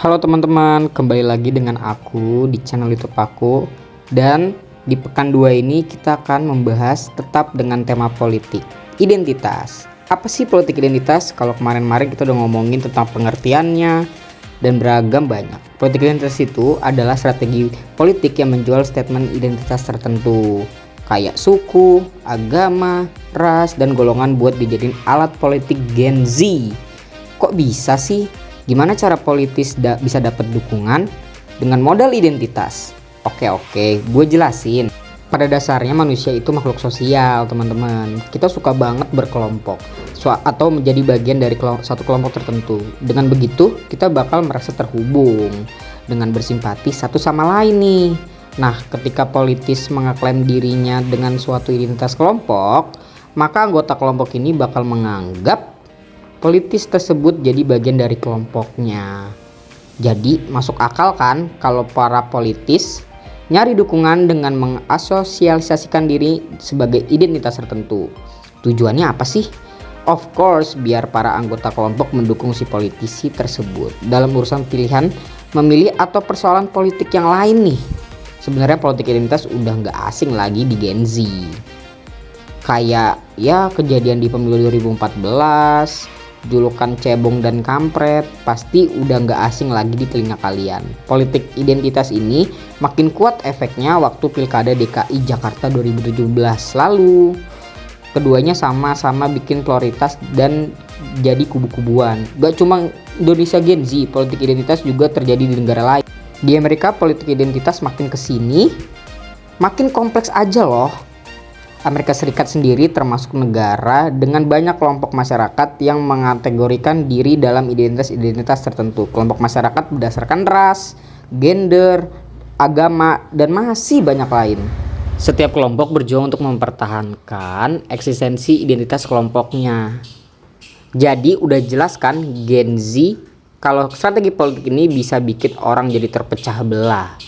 Halo teman-teman, kembali lagi dengan aku di channel YouTube aku. Dan di pekan 2 ini kita akan membahas tetap dengan tema politik identitas. Apa sih politik identitas? Kalau kemarin-kemarin kita udah ngomongin tentang pengertiannya dan beragam banyak. Politik identitas itu adalah strategi politik yang menjual statement identitas tertentu, kayak suku, agama, ras, dan golongan buat dijadiin alat politik Gen Z. Kok bisa sih? Gimana cara politis bisa dapat dukungan dengan modal identitas? Oke, gue jelasin. Pada dasarnya manusia itu makhluk sosial, teman-teman. Kita suka banget berkelompok atau menjadi bagian dari satu kelompok tertentu. Dengan begitu, kita bakal merasa terhubung dengan bersimpati satu sama lain nih. Nah, ketika politis mengaklaim dirinya dengan suatu identitas kelompok, maka anggota kelompok ini bakal menganggap politis tersebut jadi bagian dari kelompoknya. Jadi masuk akal kan kalau para politis nyari dukungan dengan mengasosialisasikan diri sebagai identitas tertentu. Tujuannya apa sih? Of course, biar para anggota kelompok mendukung si politisi tersebut dalam urusan pilihan memilih atau persoalan politik yang lain nih. Sebenarnya politik identitas udah nggak asing lagi di Gen Z. Kayak ya kejadian di pemilu 2014, julukan cebong dan kampret pasti udah nggak asing lagi di telinga kalian. Politik identitas ini makin kuat efeknya waktu pilkada DKI Jakarta 2017 lalu. Keduanya sama-sama bikin prioritas dan jadi kubu-kubuan. Gak cuma Indonesia Gen Z, politik identitas juga terjadi di negara lain. Di Amerika politik identitas makin kesini makin kompleks aja loh. Amerika Serikat sendiri termasuk negara dengan banyak kelompok masyarakat yang mengategorikan diri dalam identitas-identitas tertentu. Kelompok masyarakat berdasarkan ras, gender, agama, dan masih banyak lain. Setiap kelompok berjuang untuk mempertahankan eksistensi identitas kelompoknya. Jadi udah jelas kan Gen Z kalau strategi politik ini bisa bikin orang jadi terpecah belah.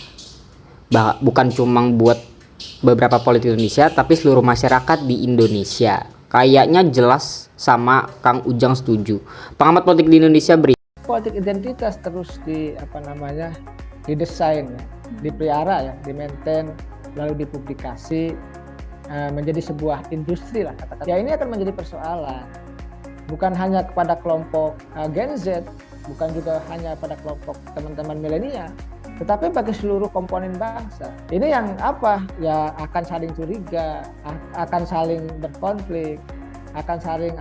Bukan cuma buat beberapa politik Indonesia tapi seluruh masyarakat di Indonesia. Kayaknya jelas sama Kang Ujang setuju. Pengamat politik di Indonesia beri politik identitas terus didesain, dipelihara ya, dimaintain, lalu dipublikasi menjadi sebuah industri lah katakan. Ya ini akan menjadi persoalan. Bukan hanya kepada kelompok Gen Z, bukan juga hanya pada kelompok teman-teman milenial, tetapi bagi seluruh komponen bangsa. Ini yang ya akan saling curiga, akan saling berkonflik, akan saling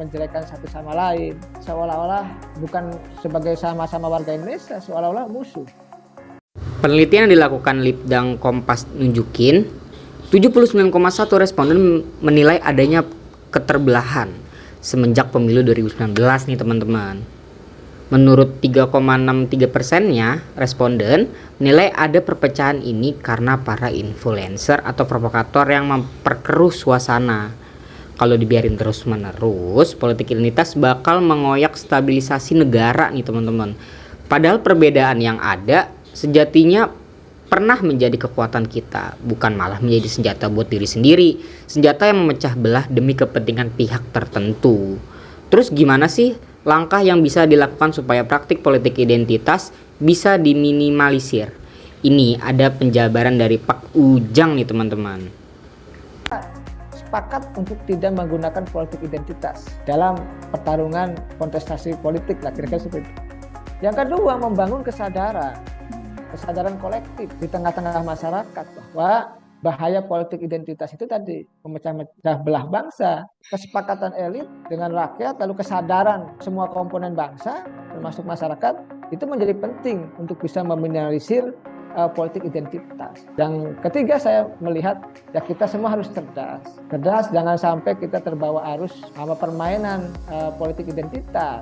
menjelekkan satu sama lain, seolah-olah bukan sebagai sama-sama warga Indonesia, seolah-olah musuh. Penelitian yang dilakukan Litbang Kompas nunjukin 79,1 responden menilai adanya keterbelahan semenjak pemilu 2019 nih teman-teman. Menurut 3,63%-nya responden menilai ada perpecahan ini karena para influencer atau provokator yang memperkeruh suasana. Kalau dibiarin terus-menerus, politik identitas bakal mengoyak stabilisasi negara nih teman-teman. Padahal perbedaan yang ada sejatinya pernah menjadi kekuatan kita, bukan malah menjadi senjata buat diri sendiri, senjata yang memecah belah demi kepentingan pihak tertentu. Terus gimana sih langkah yang bisa dilakukan supaya praktik politik identitas bisa diminimalisir? Ini ada penjabaran dari Pak Ujang nih teman-teman. Sepakat untuk tidak menggunakan politik identitas dalam pertarungan kontestasi politik lah kira-kira seperti itu. Yang kedua, membangun kesadaran kolektif di tengah-tengah masyarakat bahwa bahaya politik identitas itu tadi memecah belah bangsa, kesepakatan elit dengan rakyat, lalu kesadaran semua komponen bangsa termasuk masyarakat itu menjadi penting untuk bisa meminimalisir politik identitas. Yang ketiga, saya melihat ya kita semua harus cerdas, jangan sampai kita terbawa arus sama permainan politik identitas.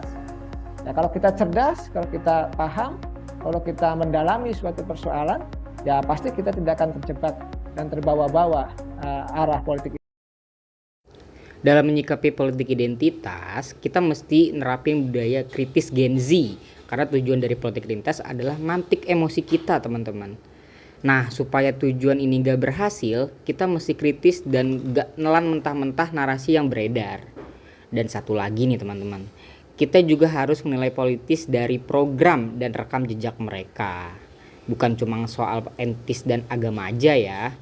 Ya kalau kita cerdas, kalau kita paham, kalau kita mendalami suatu persoalan, ya pasti kita tidak akan terjebak dan terbawa-bawa arah politik. Dalam menyikapi politik identitas, kita mesti nerapin budaya kritis Gen Z. Karena tujuan dari politik identitas adalah mantik emosi kita teman-teman. Nah supaya tujuan ini gak berhasil, kita mesti kritis dan gak nelan mentah-mentah narasi yang beredar. Dan satu lagi nih teman-teman, kita juga harus menilai politis dari program dan rekam jejak mereka. Bukan cuma soal etis dan agama aja ya.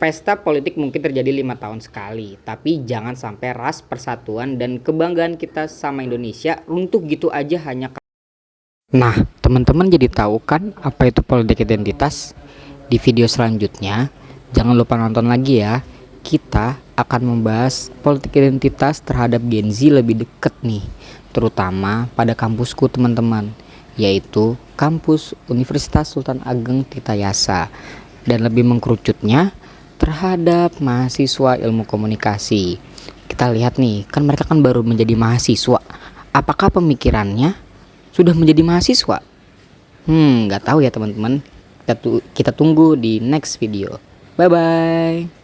Pesta politik mungkin terjadi 5 tahun sekali, tapi jangan sampai ras, persatuan, dan kebanggaan kita sama Indonesia runtuh gitu aja hanya. Nah, teman-teman jadi tahu kan apa itu politik identitas? Di video selanjutnya, jangan lupa nonton lagi ya. Kita akan membahas politik identitas terhadap Gen Z lebih dekat nih, terutama pada kampusku teman-teman, yaitu kampus Universitas Sultan Ageng Tirtayasa, dan lebih mengkerucutnya terhadap mahasiswa ilmu komunikasi. Kita lihat nih, kan mereka kan baru menjadi mahasiswa. Apakah pemikirannya sudah menjadi mahasiswa? Nggak tahu ya teman-teman. Kita tunggu di next video. Bye bye.